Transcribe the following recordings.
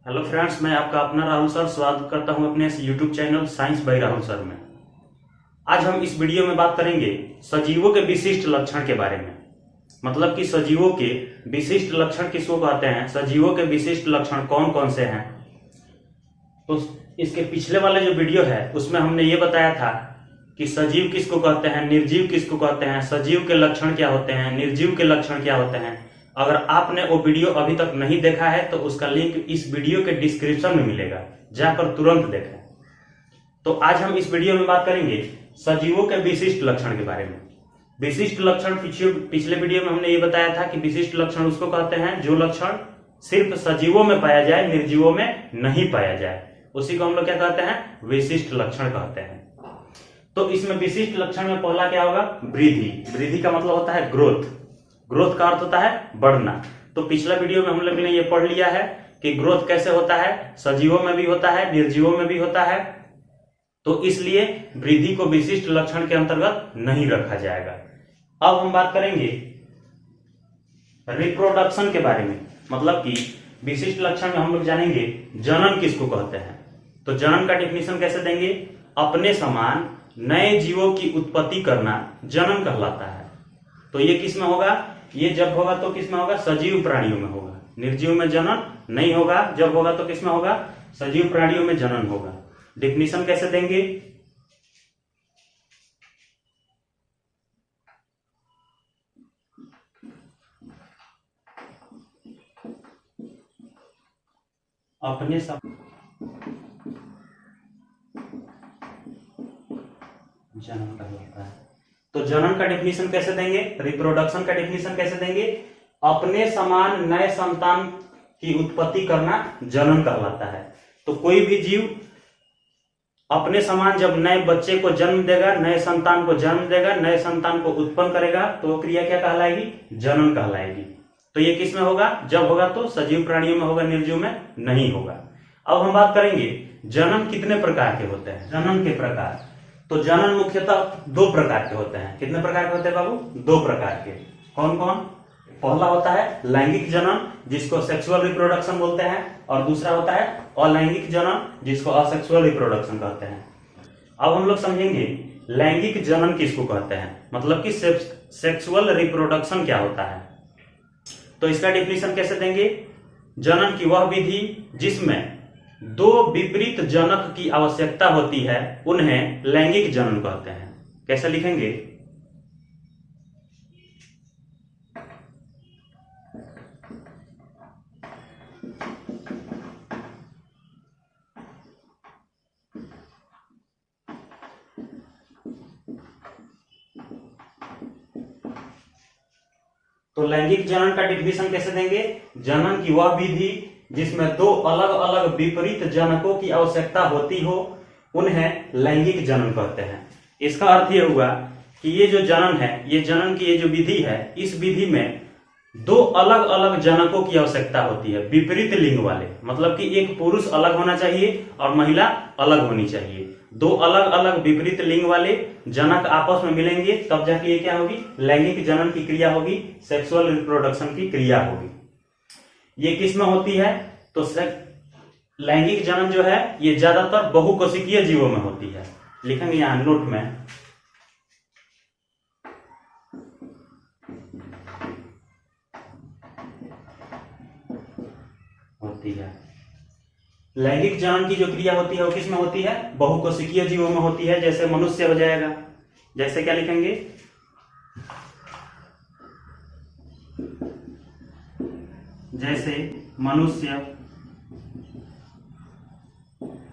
Hello friends, मैं आपका अपना राहुल सर स्वागत करता हूं अपने इस YouTube channel science by Rahul sir में। आज हम इस वीडियो में बात करेंगे सजीवों के विशिष्ट लक्षण के बारे में। मतलब कि सजीवों के विशिष्ट लक्षण किसको कहते हैं, सजीवों के विशिष्ट लक्षण कौन कौन से हैं। तो इसके पिछले वाले जो वीडियो है उसमें हमने ये बताया था कि सजीव किसको कहते हैं, निर्जीव किसको कहते हैं, सजीव के लक्षण क्या होते हैं, निर्जीव के लक्षण क्या होते हैं। अगर आपने वो वीडियो अभी तक नहीं देखा है तो उसका लिंक इस वीडियो के डिस्क्रिप्शन में मिलेगा, जाकर तुरंत देखें। तो आज हम इस वीडियो में बात करेंगे सजीवों के विशिष्ट लक्षण के बारे में। विशिष्ट लक्षण पिछले वीडियो में हमने ये बताया था कि विशिष्ट लक्षण उसको कहते हैं जो लक्षण सिर्फ सजीवों में पाया जाए, निर्जीवों में नहीं पाया जाए, उसी को हम लोग क्या कहते हैं, विशिष्ट लक्षण कहते हैं। तो इसमें विशिष्ट लक्षण में पहला क्या होगा, वृद्धि। वृद्धि का मतलब होता है ग्रोथ। ग्रोथ का अर्थ होता है बढ़ना। तो पिछला वीडियो में हम लोग ने ये पढ़ लिया है कि ग्रोथ कैसे होता है, सजीवों में भी होता है, निर्जीवों में भी होता है। तो इसलिए वृद्धि को विशिष्ट लक्षण के अंतर्गत नहीं रखा जाएगा। अब हम बात करेंगे रिप्रोडक्शन के बारे में। मतलब कि विशिष्ट लक्षण में हम लोग जानेंगे जनन किसको कहते हैं। तो जनन का डेफिनेशन कैसे देंगे, अपने समान नए जीवों की उत्पत्ति करना जनन कहलाता है। तो ये किस में होगा, ये जब होगा तो किस में होगा, सजीव प्राणियों में होगा। निर्जीव में जनन नहीं होगा, जब होगा तो किस में होगा, सजीव प्राणियों में जनन होगा। डेफिनेशन कैसे देंगे, अपने सब जनन कहलाता है। तो जनन का डेफिनेशन कैसे देंगे, रिप्रोडक्शन का डेफिनेशन कैसे देंगे, अपने समान नए संतान की उत्पत्ति करना जनन कहलाता है। तो कोई भी जीव अपने समान जब नए बच्चे को जन्म देगा, नए संतान को जन्म देगा, नए संतान को उत्पन्न करेगा, तो वो क्रिया क्या कहलाएगी, जनन कहलाएगी। तो ये किस में होगा, जब होगा तो सजीव प्राणियों में होगा, निर्जीव में नहीं होगा। अब हम बात करेंगे जनन कितने प्रकार के होते हैं। जनन के प्रकार, तो जनन मुख्यतः दो प्रकार के होते हैं। कितने प्रकार के होते हैं बाबू, दो प्रकार के। कौन कौन, पहला होता है लैंगिक जनन जिसको सेक्सुअल रिप्रोडक्शन बोलते हैं, और दूसरा होता है अलैंगिक जनन जिसको असेक्सुअल रिप्रोडक्शन कहते हैं। अब हम लोग समझेंगे लैंगिक जनन किसको कहते हैं, मतलब कि सेक्सुअल रिप्रोडक्शन क्या होता है। तो इसका डिफिनीशन कैसे देंगे, जनन की वह विधि जिसमें दो विपरीत जनक की आवश्यकता होती है उन्हें लैंगिक जनन कहते हैं। कैसे लिखेंगे, तो लैंगिक जनन का डिफिनीशन कैसे देंगे, जनन की वह विधि जिसमें दो अलग अलग विपरीत जनकों की आवश्यकता होती हो उन्हें लैंगिक जनन कहते हैं। इसका अर्थ यह हुआ कि ये जो जनन है, ये जनन की ये जो विधि है, इस विधि में दो अलग अलग जनकों की आवश्यकता होती है, विपरीत लिंग वाले। मतलब कि एक पुरुष अलग होना चाहिए और महिला अलग होनी चाहिए। दो अलग अलग विपरीत लिंग वाले जनक आपस में मिलेंगे तब जाके ये क्या होगी, लैंगिक जनन की क्रिया होगी, सेक्सुअल रिप्रोडक्शन की क्रिया होगी। ये किस में होती है, तो लैंगिक जनन जो है ये ज्यादातर बहुकोशिकीय जीवों में होती है। लिखेंगे यहां नोट में, होती है। लैंगिक जनन की जो क्रिया होती है वो किस में होती है, बहुकोशिकीय जीवों में होती है। जैसे मनुष्य हो जाएगा, जैसे क्या लिखेंगे, जैसे मनुष्य,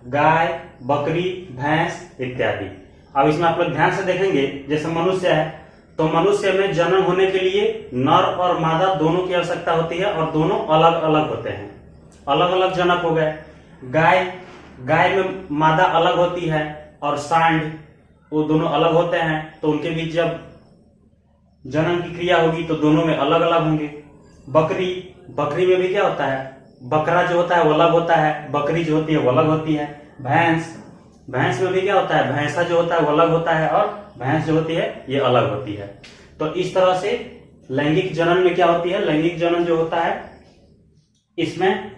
गाय, बकरी, भैंस इत्यादि। अब इसमें आप लोग ध्यान से देखेंगे, जैसे मनुष्य है तो मनुष्य में जन्म होने के लिए नर और मादा दोनों की आवश्यकता होती है और दोनों अलग अलग होते हैं, अलग अलग जनक हो गए। गाय में मादा अलग होती है और सांड, वो दोनों अलग होते हैं, तो उनके बीच जब जनन की क्रिया होगी तो दोनों में अलग अलग होंगे। बकरी में भी क्या होता है, बकरा जो होता है वो अलग होता है, बकरी जो होती है वो अलग होती है। भैंस में भी क्या होता है, भैंसा जो होता है वो अलग होता है और भैंस जो होती है ये अलग होती है। तो इस तरह से लैंगिक जनन में क्या होती है, लैंगिक जनन जो होता है इसमें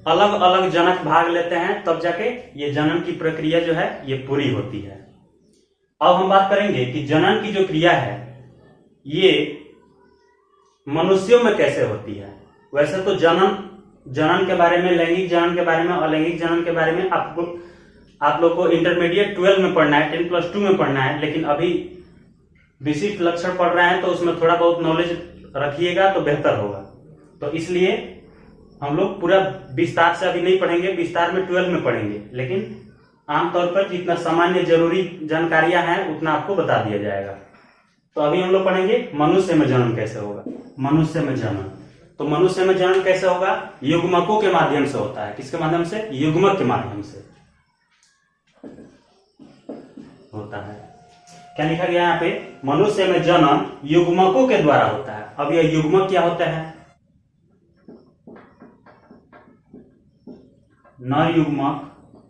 अलग अलग जनक भाग लेते हैं, तब जाके ये जनन की प्रक्रिया जो है ये पूरी होती है। अब हम बात करेंगे कि जनन की जो क्रिया है ये मनुष्यों में कैसे होती है। वैसे तो जनन के बारे में, लैंगिक जनन के बारे में, अलैंगिक जनन के बारे में आप लोग को इंटरमीडिएट 12 में पढ़ना है, 10+2 में पढ़ना है, लेकिन अभी विशिष्ट लक्षण पढ़ रहे हैं तो उसमें थोड़ा बहुत नॉलेज रखिएगा तो बेहतर होगा। तो इसलिए हम लोग पूरा विस्तार से अभी नहीं पढ़ेंगे, विस्तार में 12 में पढ़ेंगे, लेकिन आमतौर पर जितना सामान्य जरूरी जानकारियां हैं उतना आपको बता दिया जाएगा। तो अभी हम लोग पढ़ेंगे मनुष्य में जनन कैसे होगा। मनुष्य में जनन, तो मनुष्य में जनन कैसे होगा? युग्मकों के माध्यम से होता है। किसके माध्यम से? युग्मक के माध्यम से होता है। क्या लिखा गया यहाँ पे? मनुष्य में जनन युग्मकों के द्वारा होता है। अब यह युग्मक क्या होता है? नर युग्मक,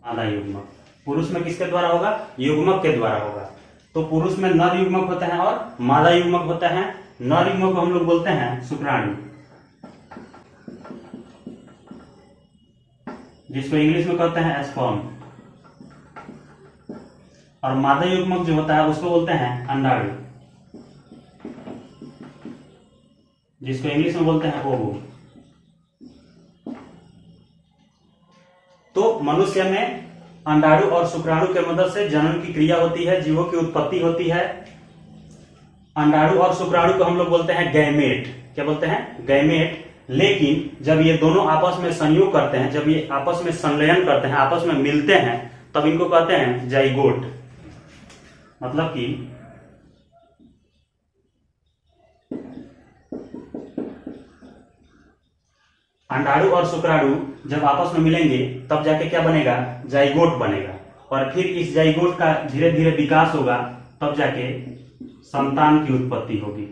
मादा युग्मक। पुरुष में किसके द्वारा होगा? युग्मक के द्वारा होगा। तो पुरुष में नर युग्मक होता है और मादा युग्मक होता है। नर युग्मक को हम लोग बोलते हैं शुक्राणु, जिसको इंग्लिश में कहते हैं स्पर्म, और मादा युग्मक जो होता है उसको बोलते हैं अंडाणु, जिसको इंग्लिश में बोलते हैं ओवम। तो मनुष्य में अंडाणु और शुक्राणु के मदद से जनन की क्रिया होती है, जीवों की उत्पत्ति होती है। अंडाणु और शुक्राणु को हम लोग बोलते हैं गैमेट। क्या बोलते हैं? गैमेट। लेकिन जब ये दोनों आपस में संयोग करते हैं, जब ये आपस में संलयन करते हैं, आपस में मिलते हैं, तब इनको कहते हैं जाइगोट। मतलब कि अंडाणु और शुक्राणु जब आपस में मिलेंगे तब जाके क्या बनेगा? जाइगोट बनेगा। और फिर इस जाइगोट का धीरे धीरे विकास होगा, तब जाके संतान की उत्पत्ति होगी।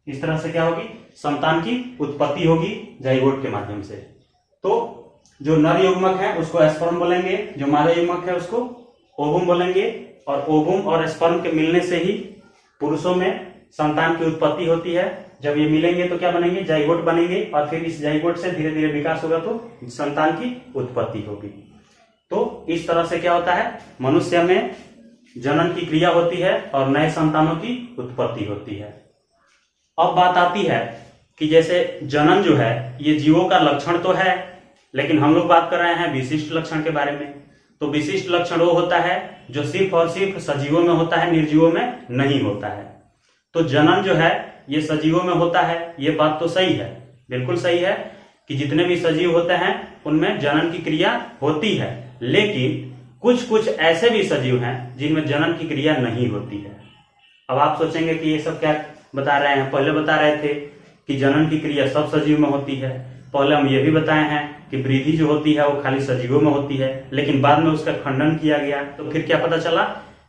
इस तरह से क्या होगी? संतान की उत्पत्ति होगी जाइगोट के माध्यम से। तो जो नर युग्मक है उसको स्पर्म बोलेंगे, जो मादा युग्मक है उसको ओवम बोलेंगे। और ओवम और स्पर्म के मिलने से ही पुरुषों में संतान की उत्पत्ति होती है। जब ये मिलेंगे तो क्या बनेंगे? जाइगोट बनेंगे, और फिर इस जाइगोट से धीरे धीरे विकास होगा तो संतान की उत्पत्ति होगी। तो इस तरह से क्या होता है? मनुष्य में जनन की क्रिया होती है और नए संतानों की उत्पत्ति होती है। अब बात आती है कि जैसे जनन जो है ये जीवों का लक्षण तो है, लेकिन हम लोग बात कर रहे हैं विशिष्ट लक्षण के बारे में। तो विशिष्ट लक्षण वो होता है जो सिर्फ और सिर्फ सजीवों में होता है, निर्जीवों में नहीं होता है। तो जनन जो है ये सजीवों में होता है, ये बात तो सही है, बिल्कुल सही है कि जितने भी सजीव होते हैं उनमें जनन की क्रिया होती है। लेकिन कुछ कुछ ऐसे भी सजीव हैं जिनमें जनन की क्रिया नहीं होती है। अब आप सोचेंगे कि ये सब क्या बता रहे हैं? पहले बता रहे थे कि जनन की क्रिया सब सजीव में होती है। पहले हम ये भी बताए हैं कि वृद्धि जो होती है वो खाली सजीवों में होती है, लेकिन बाद में उसका खंडन किया गया। तो फिर क्या पता चला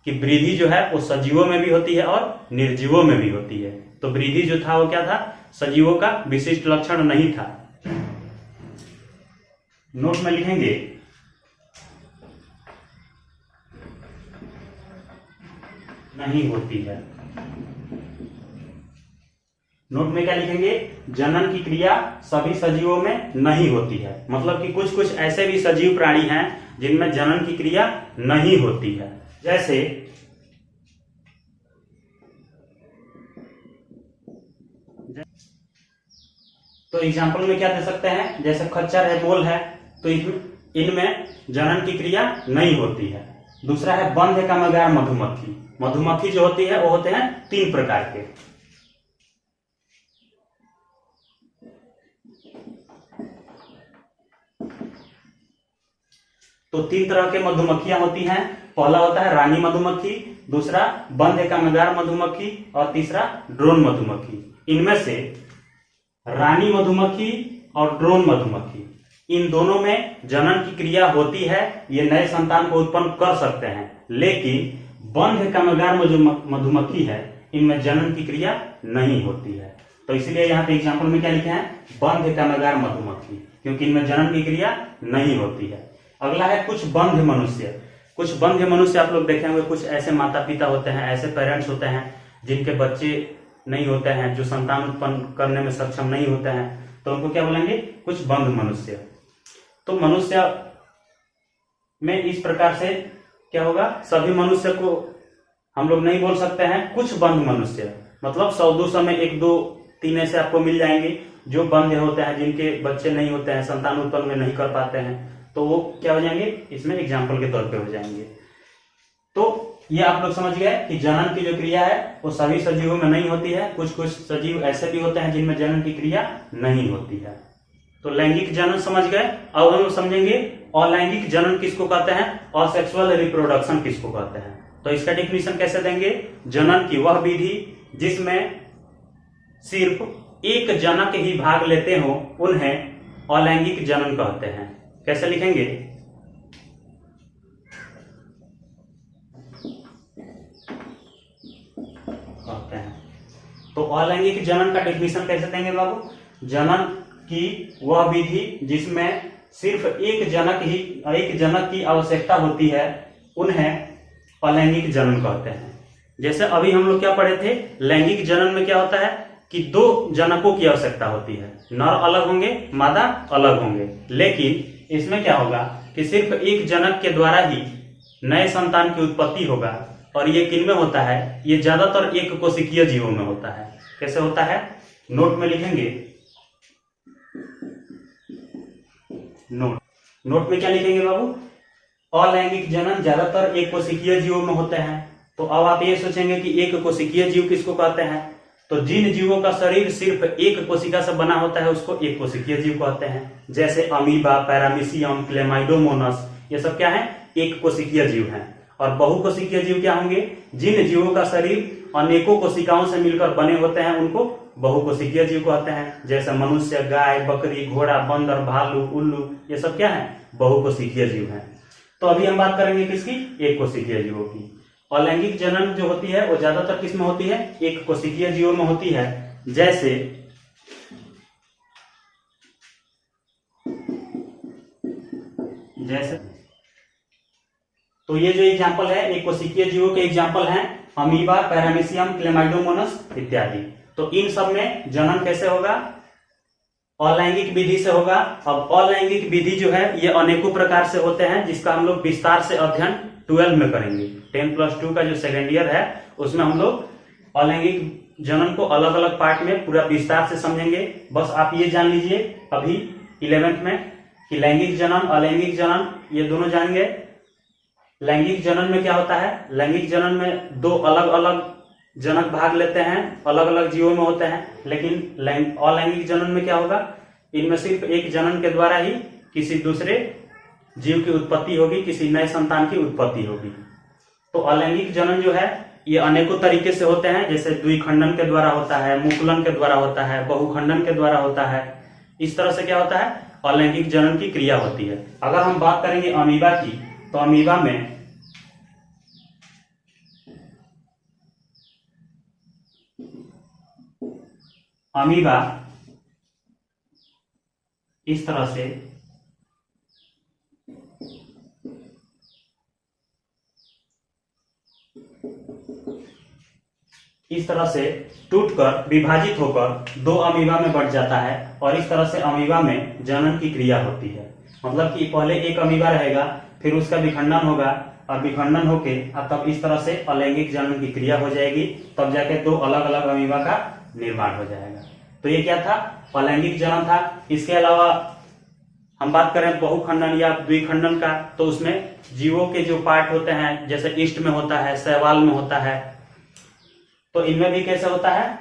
कि वृद्धि जो है वो सजीवों में भी होती है और निर्जीवों में भी होती है। तो वृद्धि जो था वो क्या था? सजीवों का विशिष्ट लक्षण नहीं था। नोट में लिखेंगे नहीं होती है। नोट में क्या लिखेंगे? जनन की क्रिया सभी सजीवों में नहीं होती है। मतलब कि कुछ कुछ ऐसे भी सजीव प्राणी हैं जिनमें जनन की क्रिया नहीं होती है। जैसे तो एग्जाम्पल में क्या दे सकते हैं? जैसे खच्चर है, मोल है, तो इनमें जनन की क्रिया नहीं होती है। दूसरा है बंध कामगार मधुमक्खी। मधुमक्खी जो होती है वो होते हैं 3 प्रकार के। तो 3 तरह के मधुमक्खियां होती हैं। पहला होता है रानी मधुमक्खी, दूसरा बंध कामगार मधुमक्खी और तीसरा ड्रोन मधुमक्खी। इनमें से रानी मधुमक्खी और ड्रोन मधुमक्खी, इन दोनों में जनन की क्रिया होती है, ये नए संतान को उत्पन्न कर सकते हैं। लेकिन बंध कामगार मधुमक्खी है, इनमें जनन की क्रिया नहीं होती है। तो इसलिए यहाँ पे एग्जाम्पल में क्या लिखे हैं? बंध कामगार मधुमक्खी, क्योंकि इनमें जनन की क्रिया नहीं होती है। अगला है कुछ बंध मनुष्य। कुछ बंध मनुष्य आप लोग देखे होंगे, कुछ ऐसे माता पिता होते हैं, ऐसे पेरेंट्स होते हैं जिनके बच्चे नहीं होते हैं, जो संतान उत्पन्न करने में सक्षम नहीं होते हैं, तो उनको क्या बोलेंगे? कुछ बंध मनुष्य। तो मनुष्य में इस प्रकार से क्या होगा? सभी मनुष्य को हम लोग नहीं बोल सकते हैं, कुछ बंध मनुष्य, मतलब 100-200 में 1-2-3 ऐसे आपको मिल जाएंगे जो बंध होते हैं, जिनके बच्चे नहीं होते हैं, संतान उत्पन्न में नहीं कर पाते हैं, तो वो क्या हो जाएंगे? इसमें एग्जाम्पल के तौर पे हो जाएंगे। तो ये आप लोग समझ गए कि जनन की जो क्रिया है वो सभी सजीवों में नहीं होती है, कुछ कुछ सजीव ऐसे भी होते हैं जिनमें जनन की क्रिया नहीं होती है। तो लैंगिक जनन समझ गए। अब हम समझेंगे अलैंगिक जनन किसको कहते हैं, असेक्सुअल रिप्रोडक्शन किसको कहते हैं। तो इसका डेफिनेशन कैसे देंगे? जनन की वह विधि जिसमें सिर्फ एक जनक ही भाग लेते हो उन्हें अलैंगिक जनन कहते हैं। कैसे लिखेंगे? कहते हैं। तो अलैंगिक जनन का डेफिनेशन कैसे देंगे बाबू? जनन की वह विधि जिसमें सिर्फ एक जनक की आवश्यकता होती है उन्हें अलैंगिक जनन कहते हैं। जैसे अभी हम लोग क्या पढ़े थे, लैंगिक जनन में क्या होता है कि 2 जनकों की आवश्यकता होती है, नर अलग होंगे, मादा अलग होंगे, लेकिन इसमें क्या होगा कि सिर्फ एक जनक के द्वारा ही नए संतान की उत्पत्ति होगा। और ये किन में होता है? ये ज्यादातर एक कोशिकीय जीवों में होता है। कैसे होता है? नोट में लिखेंगे। नोट में क्या लिखेंगे बाबू? अलैंगिक जनन ज्यादातर एक कोशिकीय जीवों में होते हैं। तो अब आप ये सोचेंगे कि एक कोशिकीय जीव किसको कहते हैं? तो जिन जीवों का शरीर सिर्फ एक कोशिका से बना होता है उसको एक कोशिकीय जीव कहते हैं। जैसे अमीबा, पैरामीशियम, क्लेमाइडोमोनस, ये सब क्या है? एक कोशिकीय जीव हैं। और बहुकोशिकीय जीव क्या होंगे? जिन जीवों का शरीर अनेकों कोशिकाओं से मिलकर बने होते हैं उनको बहुकोशिकीय जीव कहते हैं। जैसे मनुष्य, गाय, बकरी, घोड़ा, बंदर, भालू, उल्लू, ये सब क्या है? बहुकोशिकीय जीव हैं। तो अभी हम बात करेंगे किसकी? एक कोशिकीय जीवों की। अलैंगिक जनन जो होती है वो ज्यादातर किस में होती है? एक कोशिकीय जीवों में होती है। जैसे तो ये जो एग्जाम्पल है एक कोशिकीय जीवों के एग्जाम्पल हैं अमीबा, पैरामीशियम, क्लेमाइडोमोनस इत्यादि। तो इन सब में जनन कैसे होगा? अलैंगिक विधि से होगा। अब अलैंगिक विधि जो है ये अनेकों प्रकार से होते हैं, जिसका हम लोग विस्तार से अध्ययन 12 में करेंगे। 10+2 का जो सेकेंड ईयर है उसमें हम लोग अलैंगिक जनन को अलग अलग पार्ट में पूरा विस्तार से समझेंगे। बस आप ये जान लीजिए अभी 11th में कि लैंगिक जनन, अलैंगिक जनन ये दोनों जानेंगे। लैंगिक जनन में क्या होता है? लैंगिक जनन में 2 अलग अलग जनक भाग लेते हैं, अलग अलग जीवों में होते हैं। लेकिन अलैंगिक जनन में क्या होगा? इनमें सिर्फ एक जनन के द्वारा ही किसी दूसरे जीव की उत्पत्ति होगी, किसी नए संतान की उत्पत्ति होगी। तो अलैंगिक जनन जो है ये अनेकों तरीके से होते हैं। जैसे द्विखंडन के द्वारा होता है, मुकुलन के द्वारा होता है, बहुखंडन के द्वारा होता है। इस तरह से क्या होता है? अलैंगिक जनन की क्रिया होती है। अगर हम बात करेंगे अमीबा की, तो अमीबा में इस तरह से टूटकर विभाजित होकर 2 अमीबा में बढ़ जाता है और इस तरह से अमीबा में जनन की क्रिया होती है। मतलब कि पहले एक अमीबा रहेगा, फिर उसका विखंडन होगा और विखंडन होके तब इस तरह से अलैंगिक जनन की क्रिया हो जाएगी, तब जाके 2 अलग अलग अमीबा का निर्माण हो जाएगा। तो ये क्या था? अलैंगिक जनन था। इसके अलावा हम बात करें बहुखंडन या द्विखंडन का, तो उसमें जीवों के जो पार्ट होते हैं जैसे ईस्ट में होता है, शैवाल में होता है, तो इनमें भी कैसे होता है?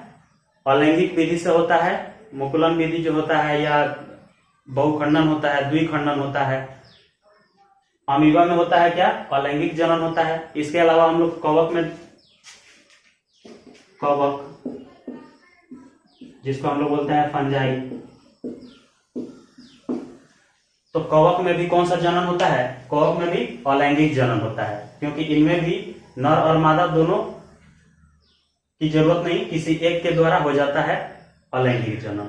अलैंगिक विधि से होता है। मुकुलन विधि जो होता है या बहुखंडन होता है, द्विखंडन होता है। अमीबा में होता है क्या? अलैंगिक जनन होता है। इसके अलावा हम लोग कवक जिसको हम लोग बोलते हैं फंजाई, तो कवक में भी कौन सा जनन होता है? कवक में भी अलैंगिक जनन होता है, क्योंकि इनमें भी नर और मादा दोनों की जरूरत नहीं, किसी एक के द्वारा हो जाता है अलैंगिक जनन।